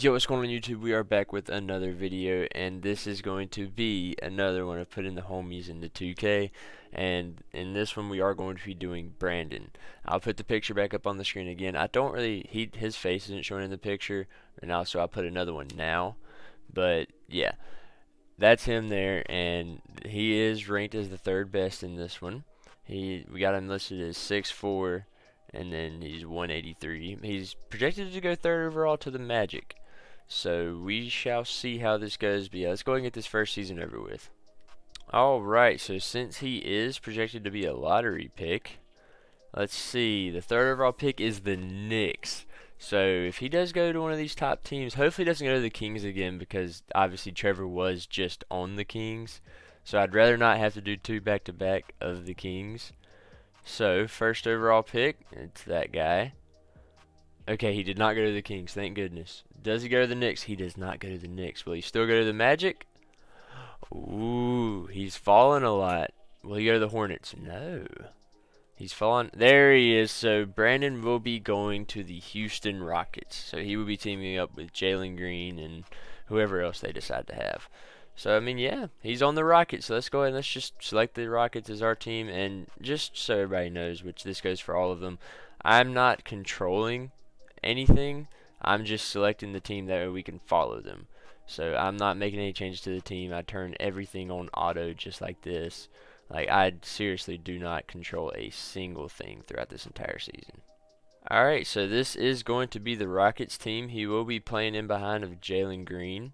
Yo, what's going on YouTube? We are back with another video, and this is going to be another one of putting the homies into 2K. And in this one, we are going to be doing Brandon. I'll put the picture back up on the screen again. I don't really, his face isn't showing in the picture, and also I'll put another one now. But yeah, that's him there, and he is ranked as the third best in this one. We got him listed as 6'4", and then he's 183. He's projected to go third overall to the Magic. So we shall see how this goes. But yeah, let's go and get this first season over with. Alright, so since he is projected to be a lottery pick, let's see. The third overall pick is the Knicks. So if he does go to one of these top teams, hopefully he doesn't go to the Kings again, because obviously Trevor was just on the Kings. So I'd rather not have to do two back-to-back of the Kings. So first overall pick, it's that guy. Okay, he did not go to the Kings, thank goodness. Does he go to the Knicks? He does not go to the Knicks. Will he still go to the Magic? Ooh, he's fallen a lot. Will he go to the Hornets? No. He's fallen. There he is. So Brandon will be going to the Houston Rockets. So he will be teaming up with Jalen Green and whoever else they decide to have. So, I mean, yeah, he's on the Rockets. So let's go ahead and let's just select the Rockets as our team. And just so everybody knows, which this goes for all of them, I'm not controlling anything. I'm just selecting the team that way we can follow them. So I'm not making any changes to the team. I turn everything on auto just like this. Like, I seriously do not control a single thing throughout this entire season. Alright, so this is going to be the Rockets team. He will be playing in behind of Jalen Green.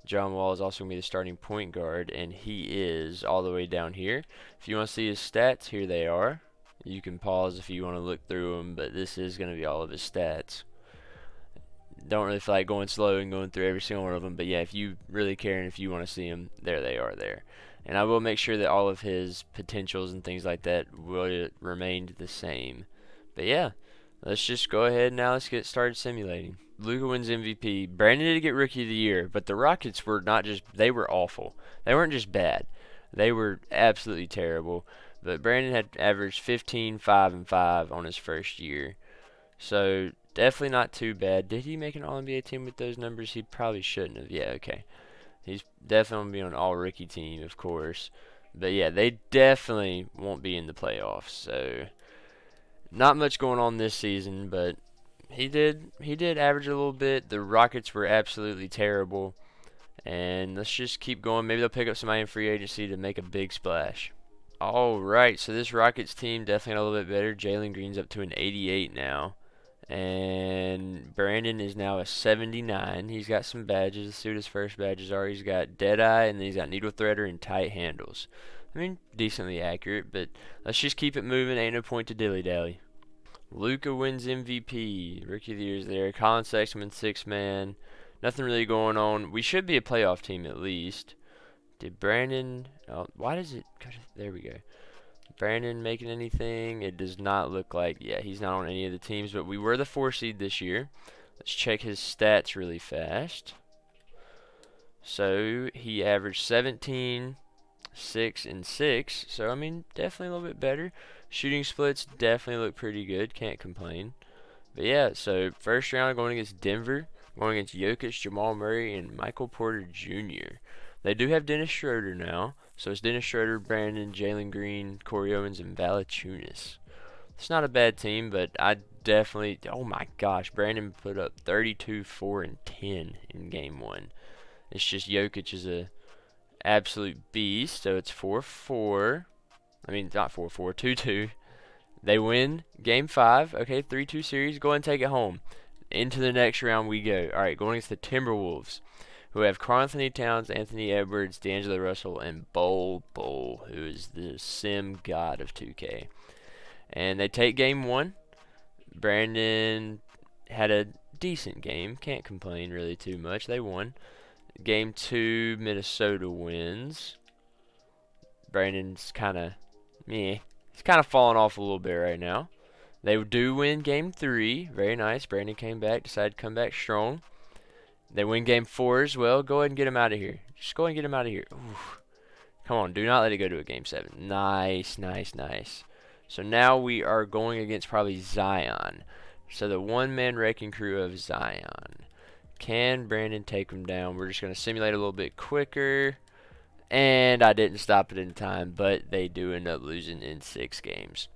John Wall is also going to be the starting point guard, and he is all the way down here. If you want to see his stats, here they are. You can pause if you want to look through them, but this is going to be all of his stats. Don't really feel like going slow and going through every single one of them, but yeah, if you really care and if you want to see them, there they are there. And I will make sure that all of his potentials and things like that will remain the same. But yeah, let's just go ahead now. Let's get started simulating. Luka wins MVP. Brandon did get Rookie of the Year, but the Rockets were not just, they were awful. They weren't just bad. They were absolutely terrible. But Brandon had averaged 15, 5, and 5 on his first year. So definitely not too bad. Did he make an All-NBA team with those numbers? He probably shouldn't have. Yeah, okay. He's definitely going to be on an all-rookie team, of course. But yeah, they definitely won't be in the playoffs. So not much going on this season, but he did average a little bit. The Rockets were absolutely terrible. And let's just keep going. Maybe they'll pick up somebody in free agency to make a big splash. Alright, so this Rockets team definitely got a little bit better. Jalen Green's up to an 88 now. And Brandon is now a 79. He's got some badges. Let's see what his first badges are. He's got Deadeye, and then he's got Needle Threader and Tight Handles. I mean, decently accurate, but let's just keep it moving. Ain't no point to dilly-dally. Luka wins MVP. Rookie of the Year is there. Colin Sexton, 6-man. Nothing really going on. We should be a playoff team at least. Did Brandon... Oh, why does it... There we go. Brandon making anything? It does not look like... Yeah, he's not on any of the teams, but we were the 4 seed this year. Let's check his stats really fast. So, he averaged 17, 6, and 6. So, I mean, definitely a little bit better. Shooting splits definitely look pretty good. Can't complain. But yeah, so first round going against Denver. Going against Jokic, Jamal Murray, and Michael Porter Jr. They do have Dennis Schroeder now. So it's Dennis Schroeder, Brandon, Jalen Green, Corey Owens, and Valanciunas. It's not a bad team, but I definitely... Oh my gosh, Brandon put up 32, 4, and 10 in game 1. It's just Jokic is a absolute beast. So it's 4-4. I mean, not 4-4, 2-2. They win game 5. Okay, 3-2 series. Go ahead and take it home. Into the next round we go. Alright, going against the Timberwolves, who have Karl-Anthony Towns, Anthony Edwards, D'Angelo Russell, and Bol Bol, who is the sim god of 2K. And they take game 1. Brandon had a decent game. Can't complain really too much. They won. Game 2, Minnesota wins. Brandon's kind of meh. He's kind of falling off a little bit right now. They do win game 3. Very nice. Brandon came back, decided to come back strong. They win game 4 as well. Go ahead and get him out of here. Just go ahead and get him out of here. Oof. Come on, do not let it go to a game 7. Nice, nice, nice. So now we are going against probably Zion. So the one-man wrecking crew of Zion. Can Brandon take him down? We're just going to simulate a little bit quicker. And I didn't stop it in time, but they do end up losing in 6 games.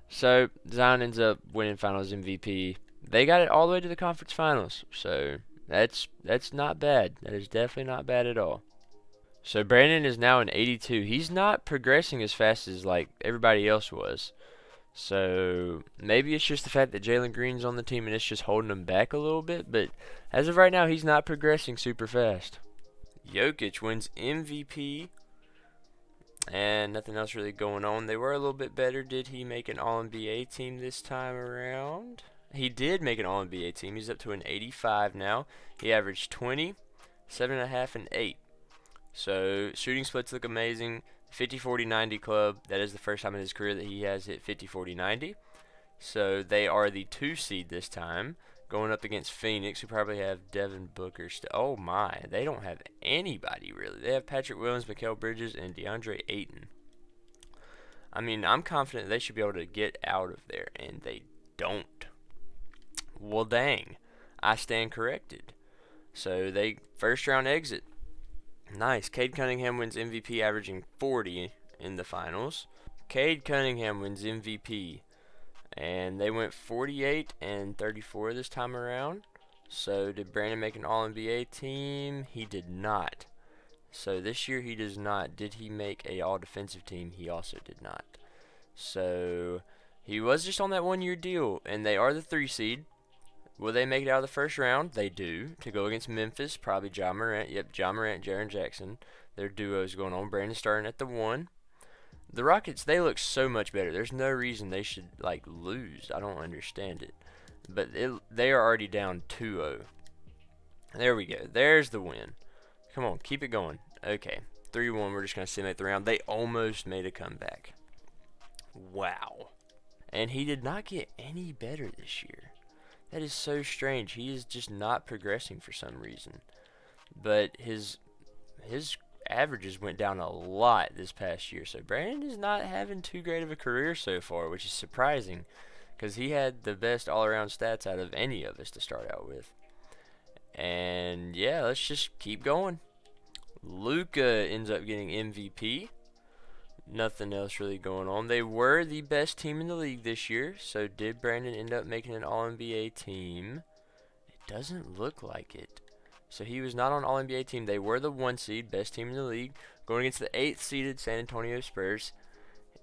So Zion ends up winning Finals MVP. They got it all the way to the conference finals. So that's not bad. That is definitely not bad at all. So Brandon is now in 82. He's not progressing as fast as like everybody else was. So maybe it's just the fact that Jalen Green's on the team and it's just holding him back a little bit. But as of right now, he's not progressing super fast. Jokic wins MVP. And nothing else really going on. They were a little bit better. Did he make an All-NBA team this time around? He did make an All-NBA team. He's up to an 85 now. He averaged 20, 7.5, and 8. So shooting splits look amazing. 50-40-90 club. That is the first time in his career that he has hit 50-40-90. So they are the 2 seed this time, going up against Phoenix, who probably have Devin Booker. Oh my, they don't have anybody really. They have Patrick Williams, Mikal Bridges, and DeAndre Ayton. I mean, I'm confident they should be able to get out of there, and they don't. Well, dang, I stand corrected. So they first round exit. Nice. Cade Cunningham wins MVP, averaging 40 in the finals. Cade Cunningham wins MVP. And they went 48 and 34 this time around. So did Brandon make an All-NBA team? He did not. So this year he does not. Did he make a All-Defensive team? He also did not. So he was just on that 1-year deal, and they are the 3 seed. Will they make it out of the first round? They do. To go against Memphis, probably Ja Morant. Yep, Ja Morant, Jaren Jackson. Their duo is going on. Brandon starting at the 1. The Rockets, they look so much better. There's no reason they should, like, lose. I don't understand it. But they are already down 2-0. There we go. There's the win. Come on, keep it going. Okay, 3-1. We're just going to simulate the round. They almost made a comeback. Wow. And he did not get any better this year. That is so strange. He is just not progressing for some reason. But his averages went down a lot this past year. So Brandon is not having too great of a career so far, which is surprising because he had the best all-around stats out of any of us to start out with. And yeah, let's just keep going. Luka ends up getting MVP. Nothing else really going on. They were the best team in the league this year. So did Brandon end up making an All-NBA team? It doesn't look like it. So he was not on All-NBA team. They were the 1 seed, best team in the league, going against the 8th seeded San Antonio Spurs.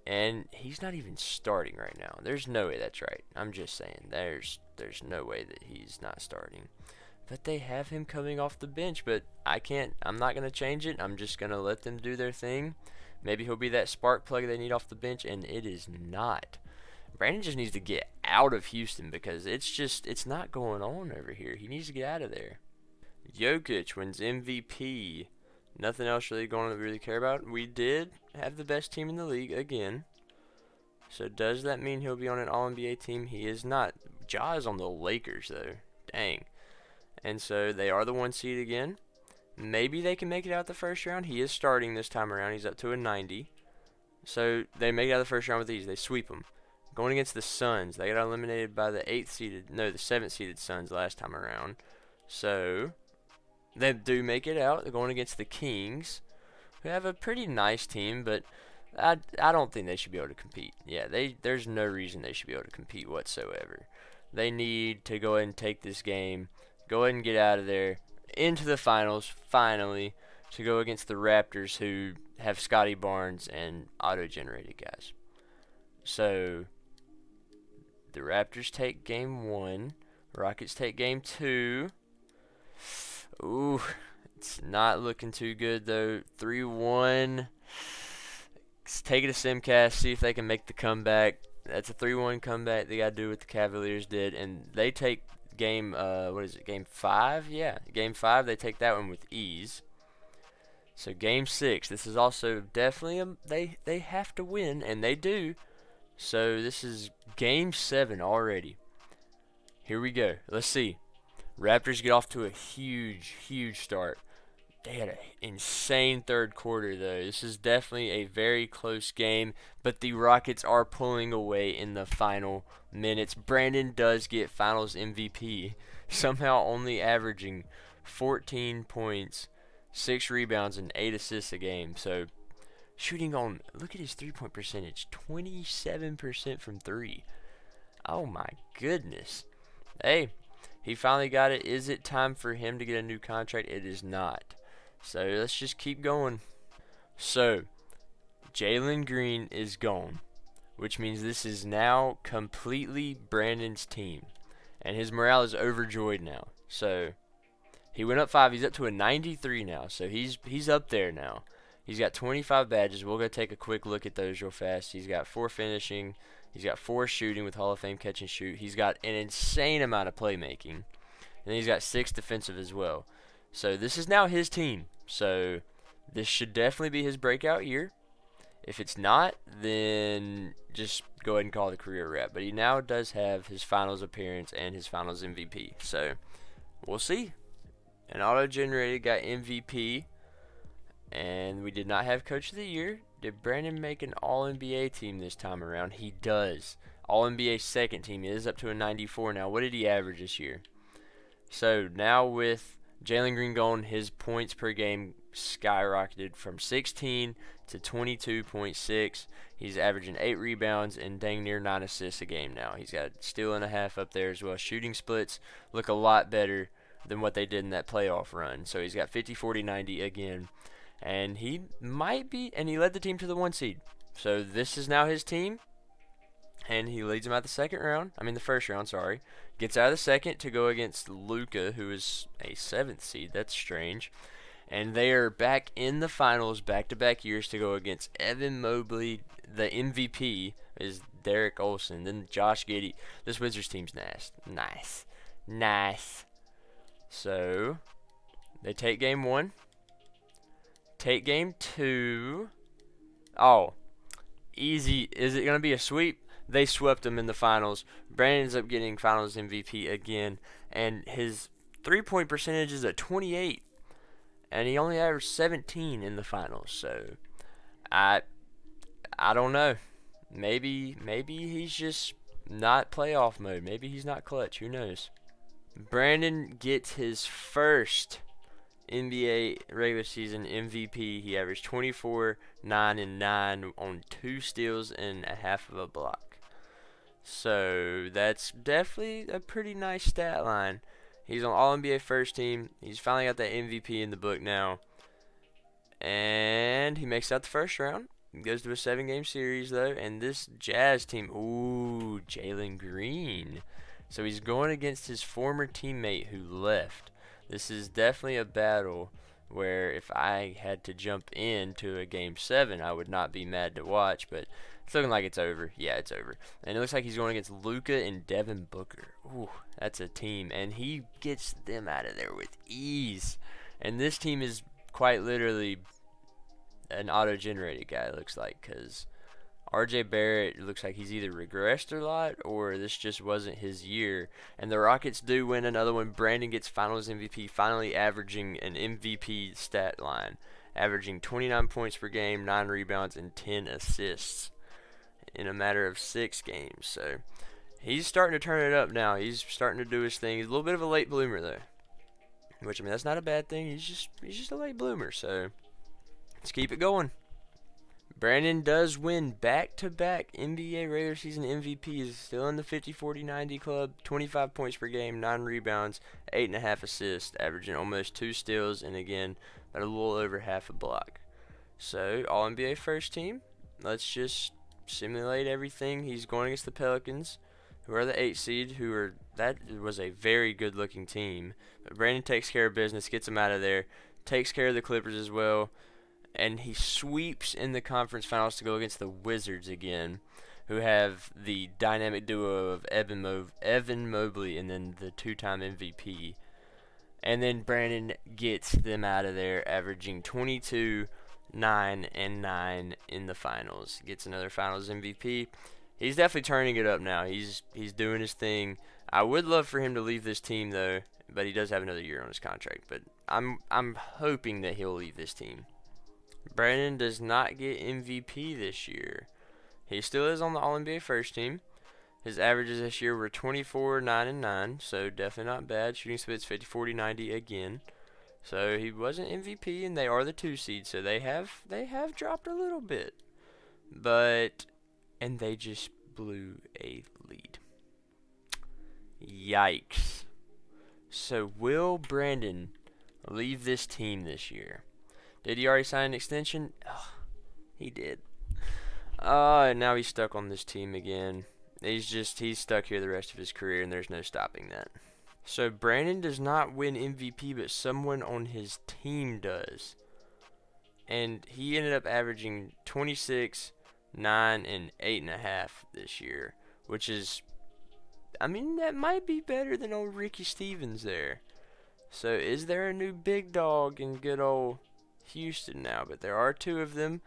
And he's not even starting right now. There's no way that's right. I'm just saying. There's no way that he's not starting. But they have him coming off the bench. But I'm not going to change it. I'm just going to let them do their thing. Maybe he'll be that spark plug they need off the bench, and it is not. Brandon just needs to get out of Houston because it's not going on over here. He needs to get out of there. Jokic wins MVP. Nothing else really going on that we really care about. We did have the best team in the league again. So does that mean he'll be on an All-NBA team? He is not. Ja is on the Lakers, though. Dang. And so they are the 1 seed again. Maybe they can make it out the first round. He is starting this time around. He's up to a 90. So they make it out the first round with these. They sweep them. Going against the Suns. They got eliminated by the 7th seeded Suns last time around. So they do make it out. They're going against the Kings, who have a pretty nice team, but I don't think they should be able to compete. Yeah, there's no reason they should be able to compete whatsoever. They need to go ahead and take this game, go ahead and get out of there, into the finals, finally, to go against the Raptors, who have Scotty Barnes and auto-generated guys. So the Raptors take game 1. Rockets take game 2. Ooh, it's not looking too good, though. 3-1. Let's take it to Simcast, see if they can make the comeback. That's a 3-1 comeback they got to do what the Cavaliers did. And they take game, game 5? Yeah, game 5, they take that one with ease. So game 6, this is also definitely, they have to win, and they do. So this is game 7 already. Here we go. Let's see. Raptors get off to a huge start. They had an insane third quarter, though. This is definitely a very close game, but the Rockets are pulling away in the final minutes. Brandon does get Finals MVP. somehow only averaging 14 points, 6 rebounds, and 8 assists a game. So shooting on, look at his 3-point percentage, 27% from 3. Oh my goodness. Hey, he finally got it. Is it time for him to get a new contract? It is not. So let's just keep going. So Jalen Green is gone, which means this is now completely Brandon's team, and his morale is overjoyed now. So he went up 5. He's up to a 93 now. So he's up there now. He's got 25 badges. We'll go take a quick look at those real fast. He's got 4 finishing. He's got 4 shooting with Hall of Fame catch and shoot. He's got an insane amount of playmaking. And he's got 6 defensive as well. So this is now his team. So this should definitely be his breakout year. If it's not, then just go ahead and call it a career wrap. But he now does have his finals appearance and his finals MVP. So we'll see. An auto-generated got MVP. And we did not have Coach of the Year. Did Brandon make an All-NBA team this time around? He does. All-NBA second team. He is up to a 94 now. What did he average this year? So now with Jalen Green gone, his points per game skyrocketed from 16 to 22.6. He's averaging 8 rebounds and dang near 9 assists a game now. He's got a steal and a half up there as well. Shooting splits look a lot better than what they did in that playoff run. So he's got 50, 40, 90 again. And he might be, and he led the team to the 1 seed. So this is now his team. And he leads them out the first round, sorry. Gets out of the second to go against Luka, who is a 7th seed. That's strange. And they are back in the finals back-to-back years to go against Evan Mobley. The MVP is Derek Olsen. Then Josh Giddey. This Wizards team's nice. So they take game 1. Take game 2. Oh, easy. Is it going to be a sweep? They swept them in the finals. Brandon ends up getting finals MVP again. And his 3-point percentage is at 28. And he only averaged 17 in the finals. So, I don't know. Maybe he's just not playoff mode. Maybe he's not clutch. Who knows? Brandon gets his first NBA regular season MVP. He averaged 24, 9, and 9 on 2 steals and a half of a block. So that's definitely a pretty nice stat line. He's on All-NBA first team. He's finally got that MVP in the book now. And he makes out the first round. He goes to a 7-game series, though. And this Jazz team, ooh, Jalen Green. So he's going against his former teammate who left. This is definitely a battle where if I had to jump into a Game 7, I would not be mad to watch, but it's looking like it's over. Yeah, it's over. And it looks like he's going against Luka and Devin Booker. Ooh, that's a team. And he gets them out of there with ease. And this team is quite literally an auto-generated guy, it looks like, because RJ Barrett looks like he's either regressed a lot or this just wasn't his year. And the Rockets do win another one. Brandon gets finals MVP, finally averaging an MVP stat line, averaging 29 points per game, 9 rebounds, and 10 assists in a matter of 6 games. So he's starting to turn it up now. He's starting to do his thing. He's a little bit of a late bloomer, though, which, I mean, that's not a bad thing. He's just a late bloomer. So let's keep it going. Brandon does win back-to-back NBA regular season MVPs, still in the 50, 40, 90 club, 25 points per game, 9 rebounds, 8.5 assists, averaging almost 2 steals, and again, about a little over half a block. So, All-NBA first team. Let's just simulate everything. He's going against the Pelicans, who are the 8 seed, that was a very good-looking team. But Brandon takes care of business, gets them out of there, takes care of the Clippers as well. And he sweeps in the conference finals to go against the Wizards again, who have the dynamic duo of Evan Mobley and then the 2-time MVP. And then Brandon gets them out of there, averaging 22, 9, and 9 in the finals. Gets another finals MVP. He's definitely turning it up now. He's doing his thing. I would love for him to leave this team, though, but he does have another year on his contract. But I'm hoping that he'll leave this team. Brandon does not get MVP this year. He still is on the All-NBA first team. His averages this year were 24, 9, and 9, so definitely not bad. Shooting splits 50, 40, 90 again. So he wasn't MVP, and they are the 2 seed, so they have dropped a little bit. And they just blew a lead. Yikes. So will Brandon leave this team this year? Did he already sign an extension? Oh, he did. And now he's stuck on this team again. He's stuck here the rest of his career, and there's no stopping that. So Brandon does not win MVP, but someone on his team does. And he ended up averaging 26, 9, and 8.5 this year, which is, I mean, that might be better than old Ricky Stevens there. So is there a new big dog in good old Houston now? But there are 2 of them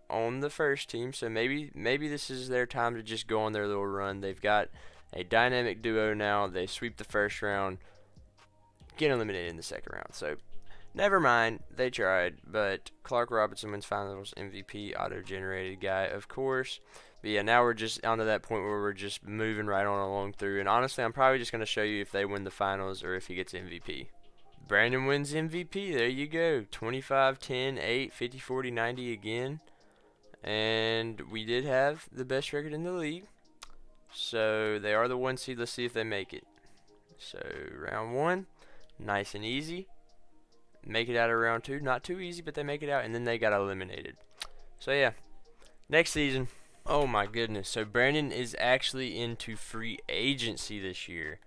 on the first team, so maybe this is their time to just go on their little run. They've got a dynamic duo now. They sweep the first round, get eliminated in the second round. So never mind, they tried. But Clark Robinson wins Finals MVP, auto-generated guy, of course. But yeah, now we're just onto that point where we're just moving right on along through. And honestly, I'm probably just going to show you if they win the finals or if he gets MVP. Brandon wins MVP. There you go. 25, 10, 8, 50, 40, 90 again. And we did have the best record in the league. So they are the 1 seed. Let's see if they make it. So round 1, nice and easy. Make it out of round 2. Not too easy, but they make it out. And then they got eliminated. So yeah, next season. Oh my goodness. So Brandon is actually into free agency this year.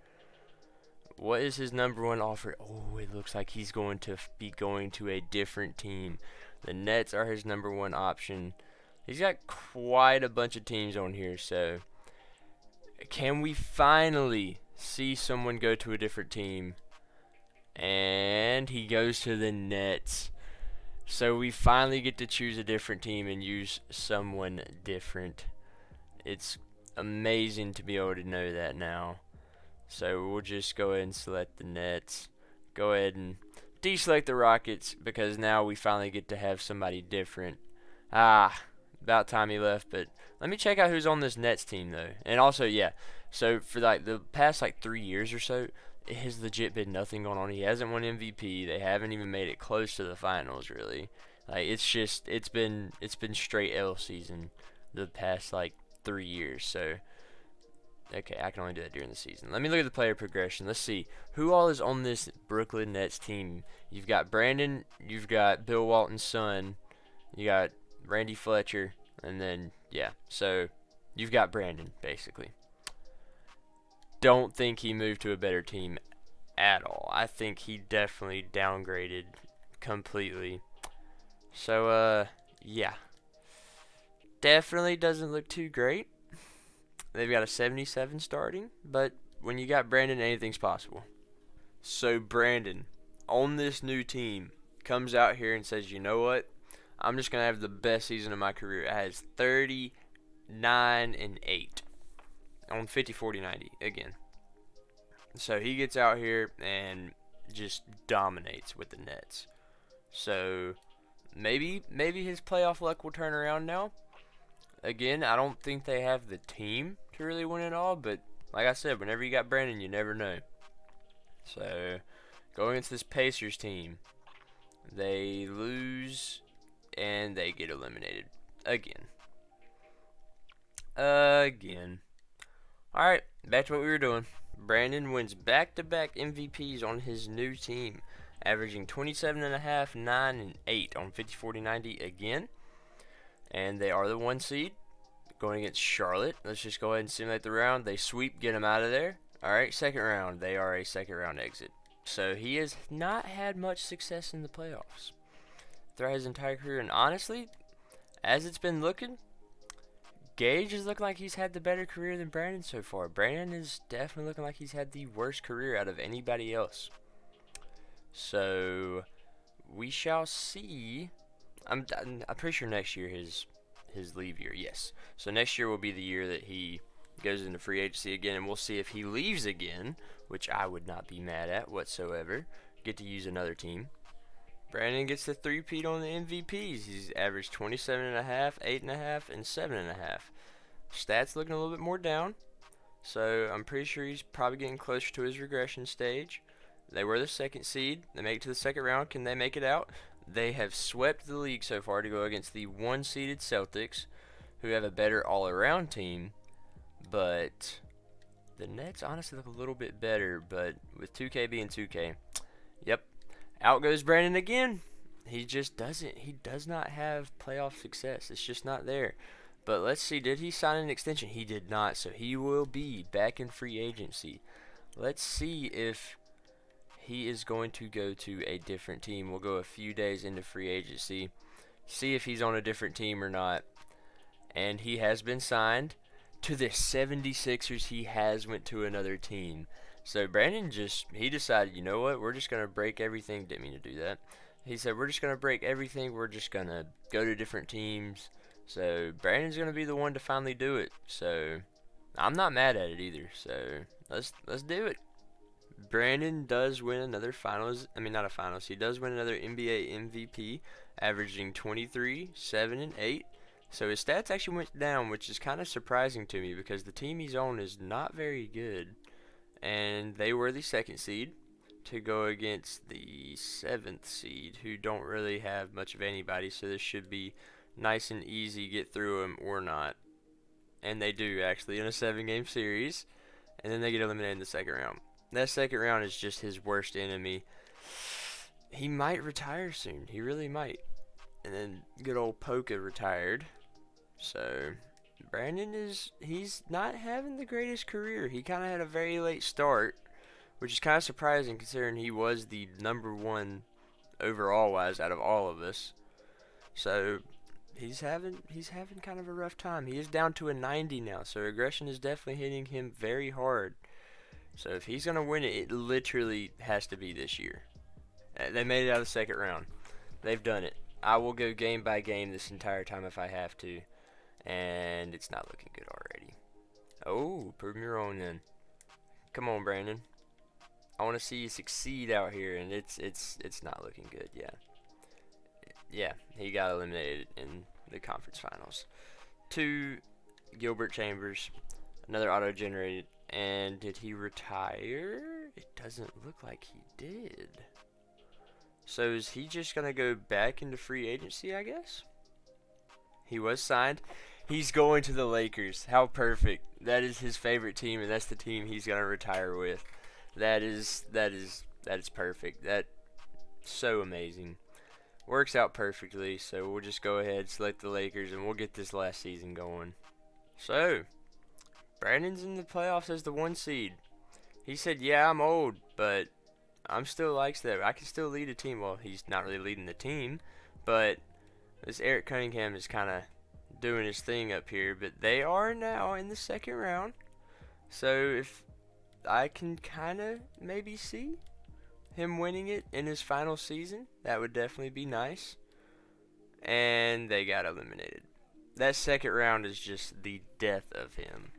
What is his number 1 offer? Oh, it looks like he's going to be going to a different team. The Nets are his number 1 option. He's got quite a bunch of teams on here, so can we finally see someone go to a different team? And he goes to the Nets. So we finally get to choose a different team and use someone different. It's amazing to be able to know that now. So we'll just go ahead and select the Nets. Go ahead and deselect the Rockets because now we finally get to have somebody different. About time he left, but let me check out who's on this Nets team though. And also, yeah, so for like the past 3 years or so, it has legit been nothing going on. He hasn't won MVP. They haven't even made it close to the finals really. Like it's been straight L season the past 3 years. So okay, I can only do that during the season. Let me look at the player progression. Let's see who all is on this Brooklyn Nets team. You've got Brandon, you've got Bill Walton's son, you got Randy Fletcher, and then, yeah, so you've got Brandon, basically. Don't think he moved to a better team at all. I think he definitely downgraded completely. So, yeah. Definitely doesn't look too great. They've got a 77 starting, but when you got Brandon, anything's possible. So, Brandon, on this new team, comes out here and says, you know what? I'm just going to have the best season of my career. It has 39 and 8 on 50, 40, 90 again. So he gets out here and just dominates with the Nets. So maybe his playoff luck will turn around now. Again, I don't think they have the team to really win it all, but like I said, whenever you got Brandon, you never know. So going into this Pacers team, they lose and they get eliminated again. Alright, back to what we were doing. Brandon wins back-to-back MVPs on his new team, averaging 27.5, 9, and 8 on 50, 40, 90 again. And they are the 1 seed going against Charlotte. Let's just go ahead and simulate the round. They sweep, get them out of there. Alright, second round. They are a second round exit. So he has not had much success in the playoffs throughout his entire career. And honestly, as it's been looking, Gage is looking like he's had the better career than Brandon so far. Brandon is definitely looking like he's had the worst career out of anybody else. So we shall see. I'm pretty sure next year his leave year. Yes. So next year will be the year that he goes into free agency again, and we'll see if he leaves again, which I would not be mad at whatsoever. Get to use another team. Brandon gets the three-peat on the MVPs. He's averaged 27.5, 8.5, and 7.5. Stats looking a little bit more down. So I'm pretty sure he's probably getting closer to his regression stage. They were the second seed. They make it to the second round. Can they make it out? They have swept the league so far to go against the one-seeded Celtics, who have a better all-around team. But the Nets honestly look a little bit better. But with 2K being 2K, yep, out goes Brandon again. He just doesn't. He does not have playoff success. It's just not there. But let's see. Did he sign an extension? He did not. So he will be back in free agency. Let's see if he is going to go to a different team. We'll go a few days into free agency. See if he's on a different team or not. And he has been signed to the 76ers. He has went to another team. So Brandon he decided, you know what? We're just going to break everything. Didn't mean to do that. He said, we're just going to break everything. We're just going to go to different teams. So Brandon's going to be the one to finally do it. So I'm not mad at it either. So let's do it. Brandon does win another finals. I mean, not a finals. He does win another NBA MVP, averaging 23, 7, and 8. So his stats actually went down, which is kind of surprising to me because the team he's on is not very good. And they were the second seed to go against the 7th seed, who don't really have much of anybody. So this should be nice and easy, get through them or not. And they do, actually, in a 7-game series. And then they get eliminated in the second round. That second round is just his worst enemy. He might retire soon. He really might. And then good old Polka retired. So Brandon he's not having the greatest career. He kind of had a very late start, which is kind of surprising considering he was the #1 overall wise out of all of us. So he's having kind of a rough time. He is down to a 90 now. So regression is definitely hitting him very hard. So if he's going to win it, it literally has to be this year. They made it out of the second round. They've done it. I will go game by game this entire time if I have to. And it's not looking good already. Oh, prove me wrong then. Come on, Brandon. I want to see you succeed out here, and it's not looking good. Yeah, he got eliminated in the conference finals. To Gilbert Chambers, another auto-generated. And did he retire? It doesn't look like he did. So is he just going to go back into free agency, I guess? He was signed. He's going to the Lakers. How perfect. That is his favorite team, and that's the team he's going to retire with. That is perfect. That's so amazing. Works out perfectly, so we'll just go ahead, select the Lakers, and we'll get this last season going. So Brandon's in the playoffs as the 1 seed. He said, yeah, I'm old, but I'm still likes that. I can still lead a team. Well, he's not really leading the team, but this Eric Cunningham is kind of doing his thing up here. But they are now in the second round. So if I can kind of maybe see him winning it in his final season, that would definitely be nice. And they got eliminated. That second round is just the death of him.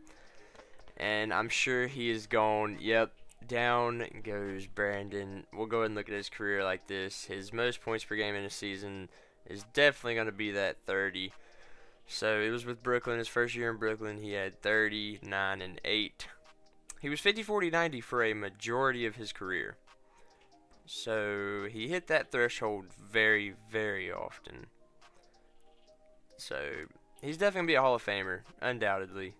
And I'm sure he is gone. Yep, down goes Brandon. We'll go ahead and look at his career like this. His most points per game in a season is definitely going to be that 30. So it was with Brooklyn. His first year in Brooklyn, he had 30, 9, and 8. He was 50, 40, 90 for a majority of his career. So he hit that threshold very, very often. So he's definitely going to be a Hall of Famer, undoubtedly.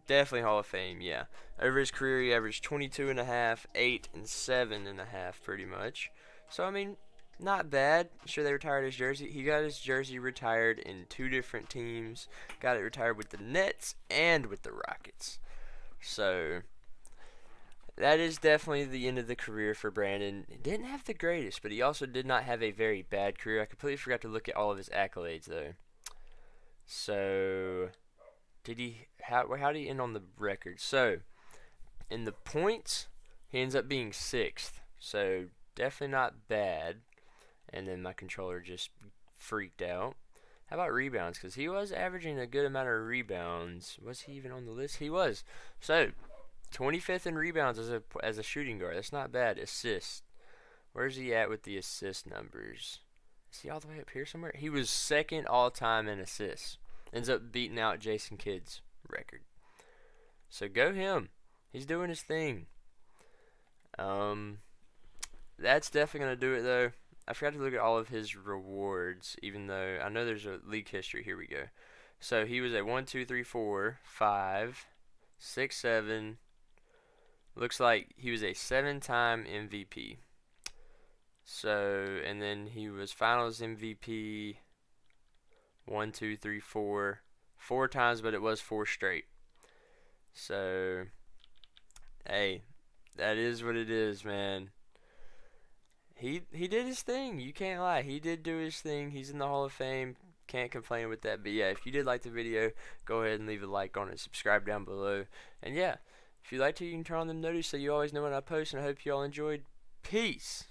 Definitely Hall of Fame, yeah. Over his career, he averaged 22.5, 8, and 7.5 pretty much. So, I mean, not bad. Sure, they retired his jersey. He got his jersey retired in 2 different teams. Got it retired with the Nets and with the Rockets. So that is definitely the end of the career for Brandon. He didn't have the greatest, but he also did not have a very bad career. I completely forgot to look at all of his accolades, though. So how did he end on the record? So in the points, he ends up being 6th. So definitely not bad. And then my controller just freaked out. How about rebounds? Because he was averaging a good amount of rebounds. Was he even on the list? He was. So 25th in rebounds as a shooting guard. That's not bad. Assists. Where's he at with the assist numbers? Is he all the way up here somewhere? He was 2nd all time in assists. Ends up beating out Jason Kidd's record. So go him. He's doing his thing. Um, that's definitely gonna do it though. I forgot to look at all of his rewards, even though I know there's a league history. Here we go. So he was a 1, 2, 3, 4, 5, 6, 7. Looks like he was a 7-time MVP. So, and then he was finals MVP 1, 2, 3, 4. 4 times, but it was 4 straight. So, hey, that is what it is, man. He did his thing. You can't lie. He did do his thing. He's in the Hall of Fame. Can't complain with that. But yeah, if you did like the video, go ahead and leave a like on it. Subscribe down below. And yeah, if you like to, you can turn on them notifications so you always know when I post. And I hope you all enjoyed. Peace.